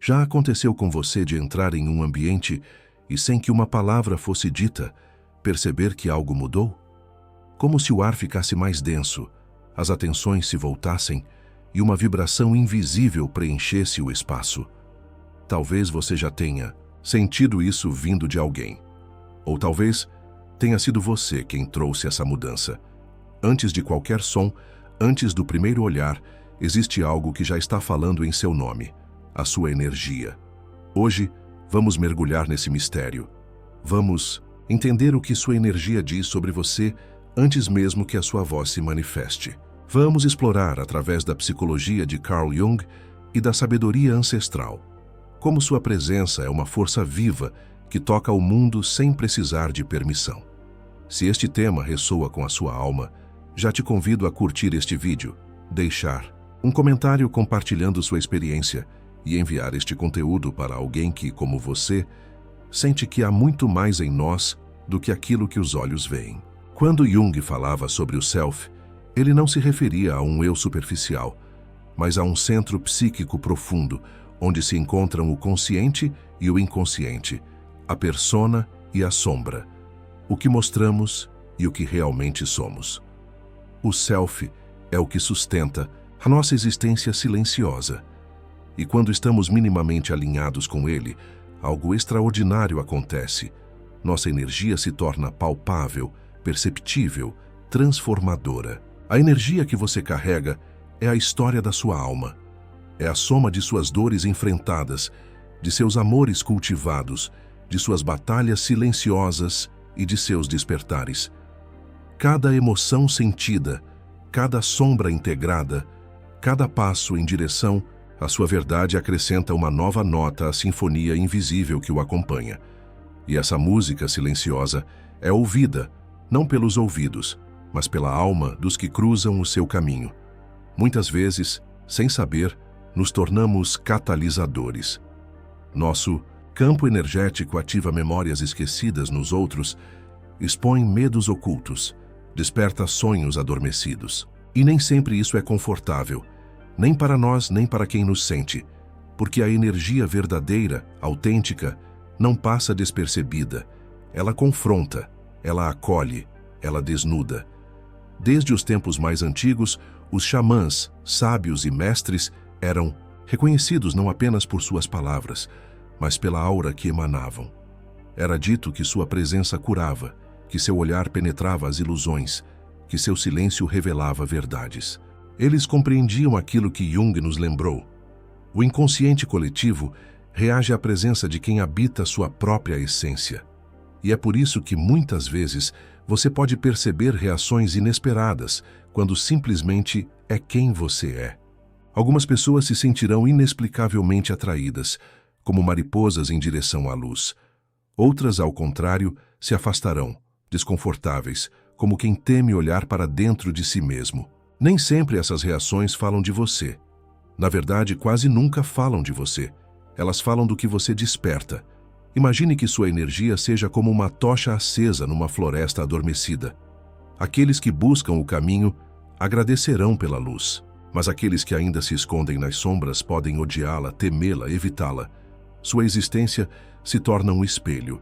Já aconteceu com você de entrar em um ambiente e, sem que uma palavra fosse dita, perceber que algo mudou? Como se o ar ficasse mais denso, as atenções se voltassem e uma vibração invisível preenchesse o espaço. Talvez você já tenha sentido isso vindo de alguém. Ou talvez tenha sido você quem trouxe essa mudança. Antes de qualquer som, antes do primeiro olhar, existe algo que já está falando em seu nome, a sua energia. Hoje, vamos mergulhar nesse mistério. Vamos entender o que sua energia diz sobre você antes mesmo que a sua voz se manifeste. Vamos explorar, através da psicologia de Carl Jung e da sabedoria ancestral, como sua presença é uma força viva que toca o mundo sem precisar de permissão. Se este tema ressoa com a sua alma, já te convido a curtir este vídeo, deixar um comentário compartilhando sua experiência e enviar este conteúdo para alguém que, como você, sente que há muito mais em nós do que aquilo que os olhos veem. Quando Jung falava sobre o Self, ele não se referia a um eu superficial, mas a um centro psíquico profundo, onde se encontram o consciente e o inconsciente, a persona e a sombra, o que mostramos e o que realmente somos. O Self é o que sustenta a nossa existência silenciosa. E quando estamos minimamente alinhados com ele, algo extraordinário acontece. Nossa energia se torna palpável, perceptível, transformadora. A energia que você carrega é a história da sua alma. É a soma de suas dores enfrentadas, de seus amores cultivados, de suas batalhas silenciosas e de seus despertares. Cada emoção sentida, cada sombra integrada, cada passo em direção à sua verdade acrescenta uma nova nota à sinfonia invisível que o acompanha. E essa música silenciosa é ouvida, não pelos ouvidos, mas pela alma dos que cruzam o seu caminho. Muitas vezes, sem saber, nos tornamos catalisadores. Nosso campo energético ativa memórias esquecidas nos outros, expõe medos ocultos, desperta sonhos adormecidos. E nem sempre isso é confortável, nem para nós, nem para quem nos sente, porque a energia verdadeira, autêntica, não passa despercebida. Ela confronta, ela acolhe, ela desnuda. Desde os tempos mais antigos, os xamãs, sábios e mestres eram reconhecidos não apenas por suas palavras, mas pela aura que emanavam. Era dito que sua presença curava, que seu olhar penetrava as ilusões, que seu silêncio revelava verdades. Eles compreendiam aquilo que Jung nos lembrou. O inconsciente coletivo reage à presença de quem habita sua própria essência. E é por isso que, muitas vezes, você pode perceber reações inesperadas quando simplesmente é quem você é. Algumas pessoas se sentirão inexplicavelmente atraídas, como mariposas em direção à luz. Outras, ao contrário, se afastarão, desconfortáveis, como quem teme olhar para dentro de si mesmo. Nem sempre essas reações falam de você. Na verdade, quase nunca falam de você. Elas falam do que você desperta. Imagine que sua energia seja como uma tocha acesa numa floresta adormecida. Aqueles que buscam o caminho agradecerão pela luz, mas aqueles que ainda se escondem nas sombras podem odiá-la, temê-la, evitá-la. Sua existência se torna um espelho,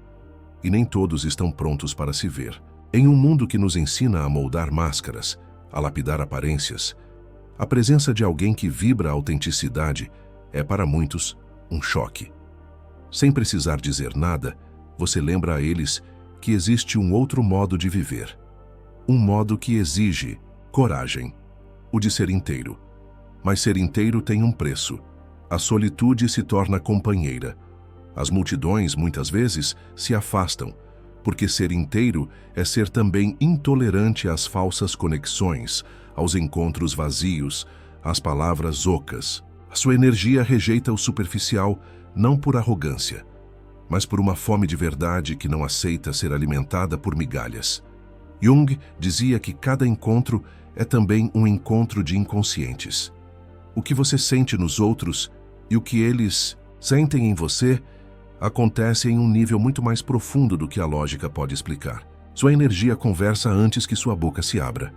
e nem todos estão prontos para se ver. Em um mundo que nos ensina a moldar máscaras, a lapidar aparências, a presença de alguém que vibra a autenticidade é para muitos um choque. Sem precisar dizer nada, você lembra a eles que existe um outro modo de viver. Um modo que exige coragem, o de ser inteiro. Mas ser inteiro tem um preço. A solitude se torna companheira. As multidões, muitas vezes, se afastam, porque ser inteiro é ser também intolerante às falsas conexões, aos encontros vazios, às palavras ocas. A sua energia rejeita o superficial não por arrogância, mas por uma fome de verdade que não aceita ser alimentada por migalhas. Jung dizia que cada encontro é também um encontro de inconscientes. O que você sente nos outros e o que eles sentem em você acontece em um nível muito mais profundo do que a lógica pode explicar. Sua energia conversa antes que sua boca se abra.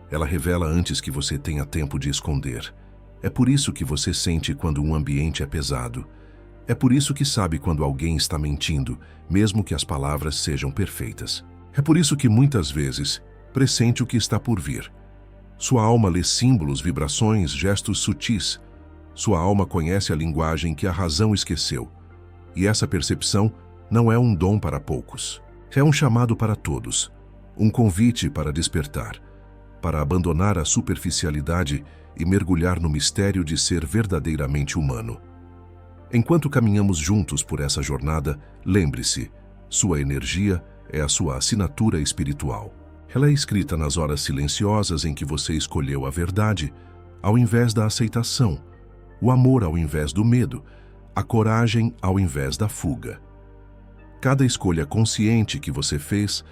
Ela revela antes que você tenha tempo de esconder. É por isso que você sente quando um ambiente é pesado, É por isso que sabe quando alguém está mentindo, mesmo que as palavras sejam perfeitas. É por isso que muitas vezes pressente o que está por vir. Sua alma lê símbolos, vibrações, gestos sutis. Sua alma conhece a linguagem que a razão esqueceu. E essa percepção não é um dom para poucos. É um chamado para todos. Um convite para despertar, para abandonar a superficialidade e mergulhar no mistério de ser verdadeiramente humano. Enquanto caminhamos juntos por essa jornada, lembre-se, sua energia é a sua assinatura espiritual. Ela é escrita nas horas silenciosas em que você escolheu a verdade, ao invés da aceitação, o amor ao invés do medo, a coragem ao invés da fuga. Cada escolha consciente que você fez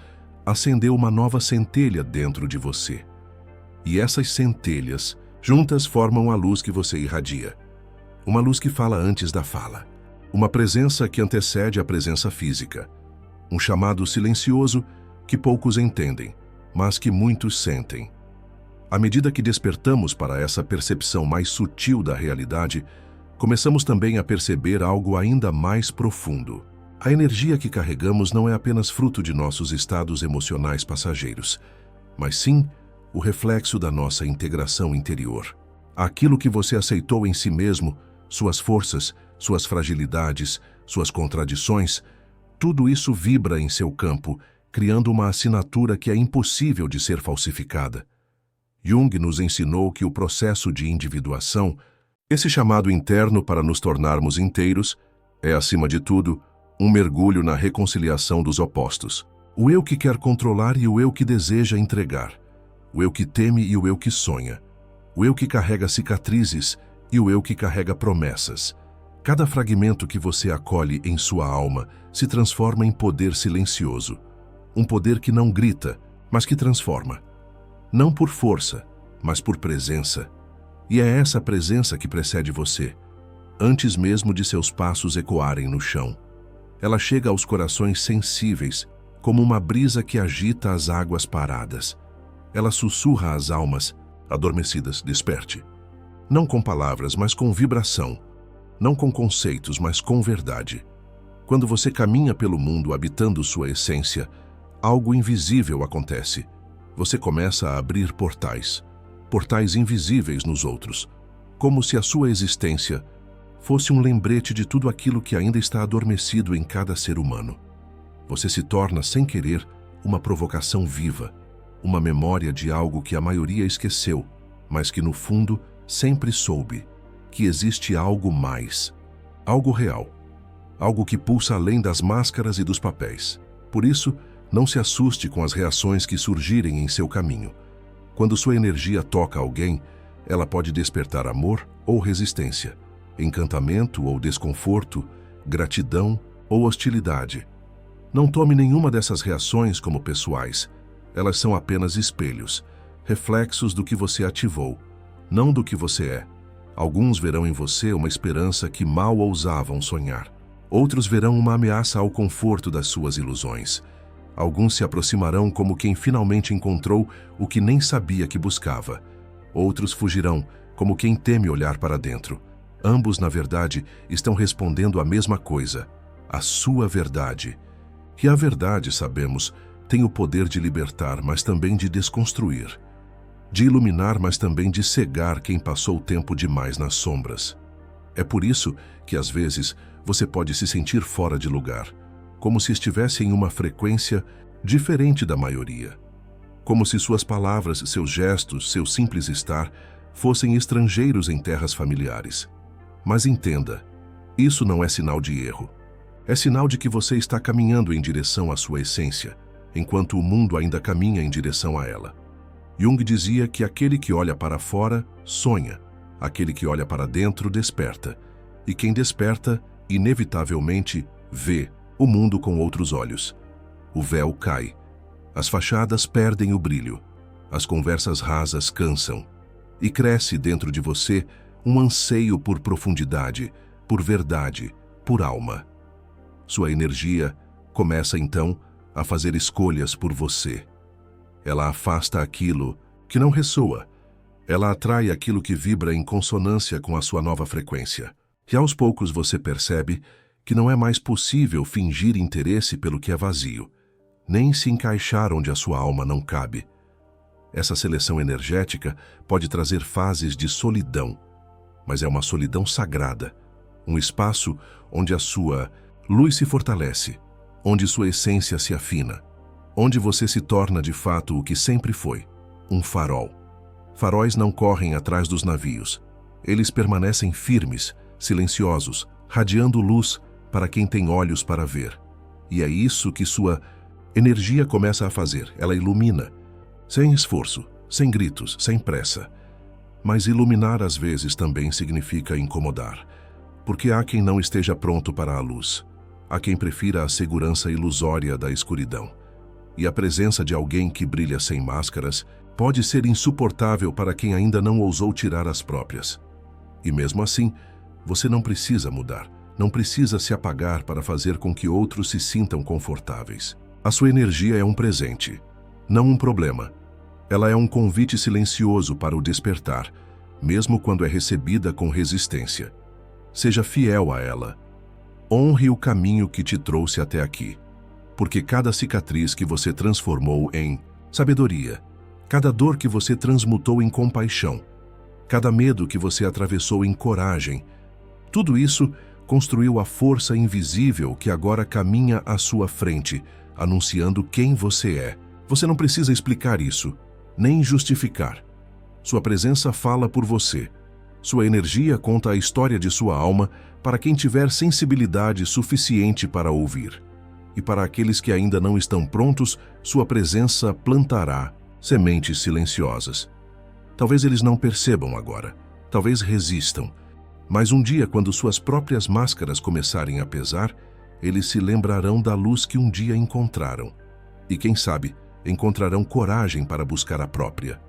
acendeu uma nova centelha dentro de você. E essas centelhas juntas formam a luz que você irradia. Uma luz que fala antes da fala. Uma presença que antecede a presença física. Um chamado silencioso que poucos entendem, mas que muitos sentem. À medida que despertamos para essa percepção mais sutil da realidade, começamos também a perceber algo ainda mais profundo. A energia que carregamos não é apenas fruto de nossos estados emocionais passageiros, mas sim o reflexo da nossa integração interior. Aquilo que você aceitou em si mesmo, suas forças, suas fragilidades, suas contradições, tudo isso vibra em seu campo, criando uma assinatura que é impossível de ser falsificada. Jung nos ensinou que o processo de individuação, esse chamado interno para nos tornarmos inteiros, é, acima de tudo, um mergulho na reconciliação dos opostos. O eu que quer controlar e o eu que deseja entregar. O eu que teme e o eu que sonha. O eu que carrega cicatrizes e o eu que carrega promessas. Cada fragmento que você acolhe em sua alma se transforma em poder silencioso. Um poder que não grita, mas que transforma. Não por força, mas por presença. E é essa presença que precede você, antes mesmo de seus passos ecoarem no chão. Ela chega aos corações sensíveis, como uma brisa que agita as águas paradas. Ela sussurra às almas adormecidas: desperte. Não com palavras, mas com vibração. Não com conceitos, mas com verdade. Quando você caminha pelo mundo habitando sua essência, algo invisível acontece. Você começa a abrir portais. Portais invisíveis nos outros. Como se a sua existência fosse um lembrete de tudo aquilo que ainda está adormecido em cada ser humano. Você se torna, sem querer, uma provocação viva, uma memória de algo que a maioria esqueceu, mas que no fundo sempre soube, que existe algo mais, algo real, algo que pulsa além das máscaras e dos papéis. Por isso, não se assuste com as reações que surgirem em seu caminho. Quando sua energia toca alguém, ela pode despertar amor ou resistência, encantamento ou desconforto, gratidão ou hostilidade. Não tome nenhuma dessas reações como pessoais. Elas são apenas espelhos, reflexos do que você ativou, não do que você é. Alguns verão em você uma esperança que mal ousavam sonhar. Outros verão uma ameaça ao conforto das suas ilusões. Alguns se aproximarão como quem finalmente encontrou o que nem sabia que buscava. Outros fugirão como quem teme olhar para dentro. Ambos, na verdade, estão respondendo a mesma coisa, a sua verdade. E a verdade, sabemos, tem o poder de libertar, mas também de desconstruir. De iluminar, mas também de cegar quem passou tempo demais nas sombras. É por isso que, às vezes, você pode se sentir fora de lugar, como se estivesse em uma frequência diferente da maioria. Como se suas palavras, seus gestos, seu simples estar fossem estrangeiros em terras familiares. Mas entenda, isso não é sinal de erro. É sinal de que você está caminhando em direção à sua essência, enquanto o mundo ainda caminha em direção a ela. Jung dizia que aquele que olha para fora, sonha. Aquele que olha para dentro, desperta. E quem desperta, inevitavelmente, vê o mundo com outros olhos. O véu cai. As fachadas perdem o brilho. As conversas rasas cansam. E cresce dentro de você um anseio por profundidade, por verdade, por alma. Sua energia começa, então, a fazer escolhas por você. Ela afasta aquilo que não ressoa. Ela atrai aquilo que vibra em consonância com a sua nova frequência. E aos poucos você percebe que não é mais possível fingir interesse pelo que é vazio, nem se encaixar onde a sua alma não cabe. Essa seleção energética pode trazer fases de solidão, mas é uma solidão sagrada, um espaço onde a sua luz se fortalece, onde sua essência se afina, onde você se torna de fato o que sempre foi, um farol. Faróis não correm atrás dos navios. Eles permanecem firmes, silenciosos, radiando luz para quem tem olhos para ver. E é isso que sua energia começa a fazer. Ela ilumina, sem esforço, sem gritos, sem pressa. Mas iluminar às vezes também significa incomodar, porque há quem não esteja pronto para a luz. Há quem prefira a segurança ilusória da escuridão. E a presença de alguém que brilha sem máscaras pode ser insuportável para quem ainda não ousou tirar as próprias. E mesmo assim, você não precisa mudar, não precisa se apagar para fazer com que outros se sintam confortáveis. A sua energia é um presente, não um problema. Ela é um convite silencioso para o despertar, mesmo quando é recebida com resistência. Seja fiel a ela. Honre o caminho que te trouxe até aqui, porque cada cicatriz que você transformou em sabedoria, cada dor que você transmutou em compaixão, cada medo que você atravessou em coragem, tudo isso construiu a força invisível que agora caminha à sua frente, anunciando quem você é. Você não precisa explicar isso, nem justificar. Sua presença fala por você. Sua energia conta a história de sua alma para quem tiver sensibilidade suficiente para ouvir. E para aqueles que ainda não estão prontos, sua presença plantará sementes silenciosas. Talvez eles não percebam agora, talvez resistam, mas um dia, quando suas próprias máscaras começarem a pesar, eles se lembrarão da luz que um dia encontraram. E quem sabe, encontrarão coragem para buscar a própria.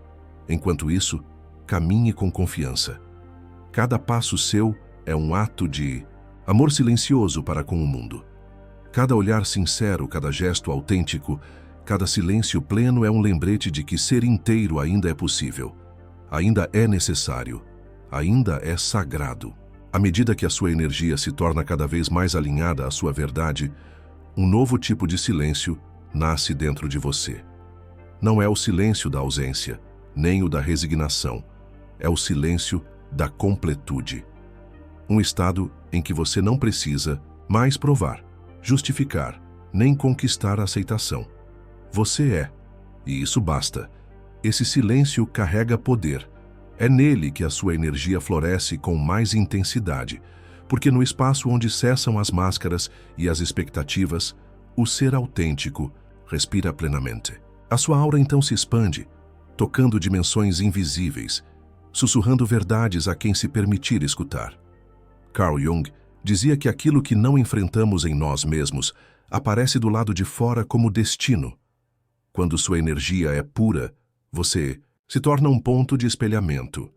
Enquanto isso, caminhe com confiança. Cada passo seu é um ato de amor silencioso para com o mundo. Cada olhar sincero, cada gesto autêntico, cada silêncio pleno é um lembrete de que ser inteiro ainda é possível, ainda é necessário, ainda é sagrado. À medida que a sua energia se torna cada vez mais alinhada à sua verdade, um novo tipo de silêncio nasce dentro de você. Não é o silêncio da ausência, nem o da resignação. É o silêncio da completude. Um estado em que você não precisa mais provar, justificar, nem conquistar a aceitação. Você é, e isso basta. Esse silêncio carrega poder. É nele que a sua energia floresce com mais intensidade, porque no espaço onde cessam as máscaras e as expectativas, o ser autêntico respira plenamente. A sua aura então se expande, tocando dimensões invisíveis, sussurrando verdades a quem se permitir escutar. Carl Jung dizia que aquilo que não enfrentamos em nós mesmos aparece do lado de fora como destino. Quando sua energia é pura, você se torna um ponto de espelhamento,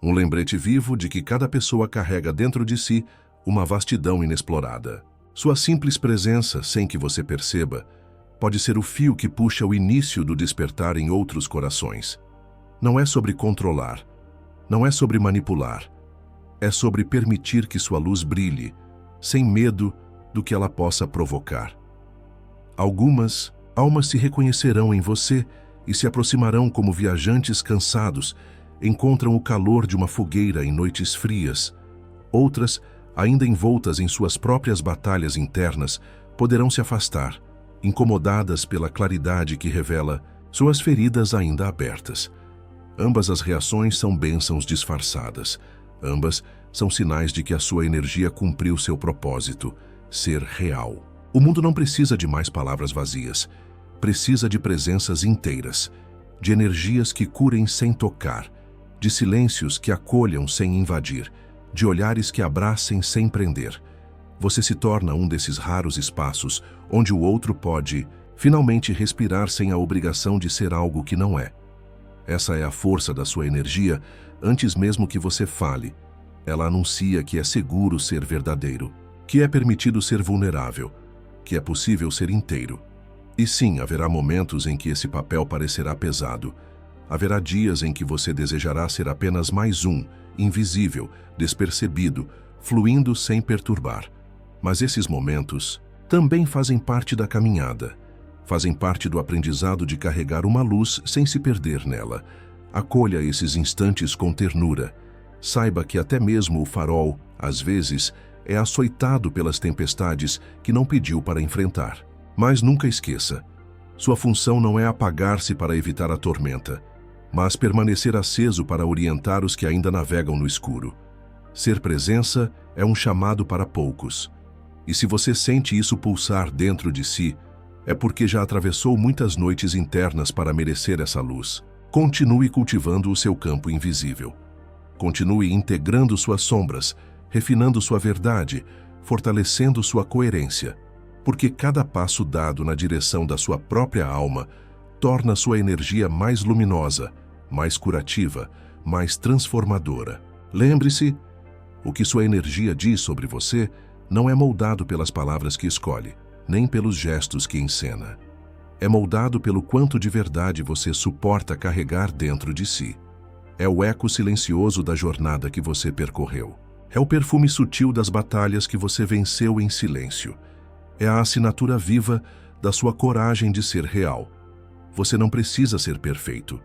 um lembrete vivo de que cada pessoa carrega dentro de si uma vastidão inexplorada. Sua simples presença, sem que você perceba, pode ser o fio que puxa o início do despertar em outros corações. Não é sobre controlar, não é sobre manipular, é sobre permitir que sua luz brilhe, sem medo do que ela possa provocar. Algumas almas se reconhecerão em você e se aproximarão como viajantes cansados, encontram o calor de uma fogueira em noites frias. Outras, ainda envoltas em suas próprias batalhas internas, poderão se afastar, incomodadas pela claridade que revela suas feridas ainda abertas. Ambas as reações são bênçãos disfarçadas. Ambas são sinais de que a sua energia cumpriu seu propósito, ser real. O mundo não precisa de mais palavras vazias. Precisa de presenças inteiras, de energias que curem sem tocar, de silêncios que acolham sem invadir, de olhares que abracem sem prender. Você se torna um desses raros espaços onde o outro pode, finalmente, respirar sem a obrigação de ser algo que não é. Essa é a força da sua energia, antes mesmo que você fale. Ela anuncia que é seguro ser verdadeiro, que é permitido ser vulnerável, que é possível ser inteiro. E sim, haverá momentos em que esse papel parecerá pesado. Haverá dias em que você desejará ser apenas mais um, invisível, despercebido, fluindo sem perturbar. Mas esses momentos também fazem parte da caminhada. Fazem parte do aprendizado de carregar uma luz sem se perder nela. Acolha esses instantes com ternura. Saiba que até mesmo o farol, às vezes, é açoitado pelas tempestades que não pediu para enfrentar. Mas nunca esqueça, sua função não é apagar-se para evitar a tormenta, mas permanecer aceso para orientar os que ainda navegam no escuro. Ser presença é um chamado para poucos. E se você sente isso pulsar dentro de si, é porque já atravessou muitas noites internas para merecer essa luz. Continue cultivando o seu campo invisível. Continue integrando suas sombras, refinando sua verdade, fortalecendo sua coerência, porque cada passo dado na direção da sua própria alma torna sua energia mais luminosa, mais curativa, mais transformadora. Lembre-se, o que sua energia diz sobre você não é moldado pelas palavras que escolhe, nem pelos gestos que encena. É moldado pelo quanto de verdade você suporta carregar dentro de si. É o eco silencioso da jornada que você percorreu. É o perfume sutil das batalhas que você venceu em silêncio. É a assinatura viva da sua coragem de ser real. Você não precisa ser perfeito.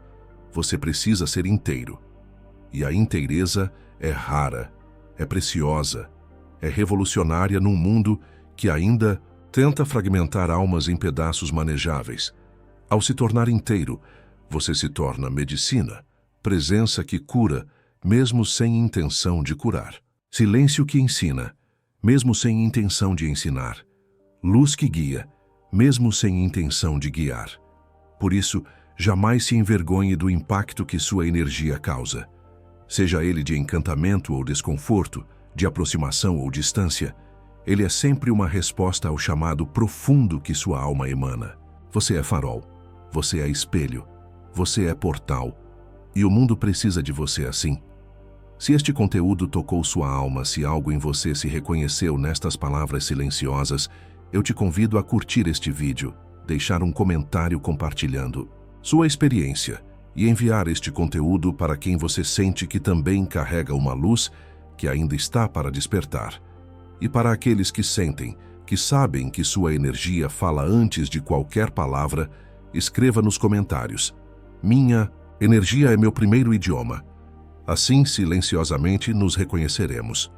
Você precisa ser inteiro. E a inteireza é rara, é preciosa, é revolucionária num mundo que ainda tenta fragmentar almas em pedaços manejáveis. Ao se tornar inteiro, você se torna medicina, presença que cura, mesmo sem intenção de curar. Silêncio que ensina, mesmo sem intenção de ensinar. Luz que guia, mesmo sem intenção de guiar. Por isso, jamais se envergonhe do impacto que sua energia causa. Seja ele de encantamento ou desconforto, de aproximação ou distância, ele é sempre uma resposta ao chamado profundo que sua alma emana. Você é farol, você é espelho, você é portal, e o mundo precisa de você assim. Se este conteúdo tocou sua alma, se algo em você se reconheceu nestas palavras silenciosas, eu te convido a curtir este vídeo, deixar um comentário compartilhando sua experiência e enviar este conteúdo para quem você sente que também carrega uma luz que ainda está para despertar. E para aqueles que sentem, que sabem que sua energia fala antes de qualquer palavra, escreva nos comentários: minha energia é meu primeiro idioma. Assim, silenciosamente, nos reconheceremos.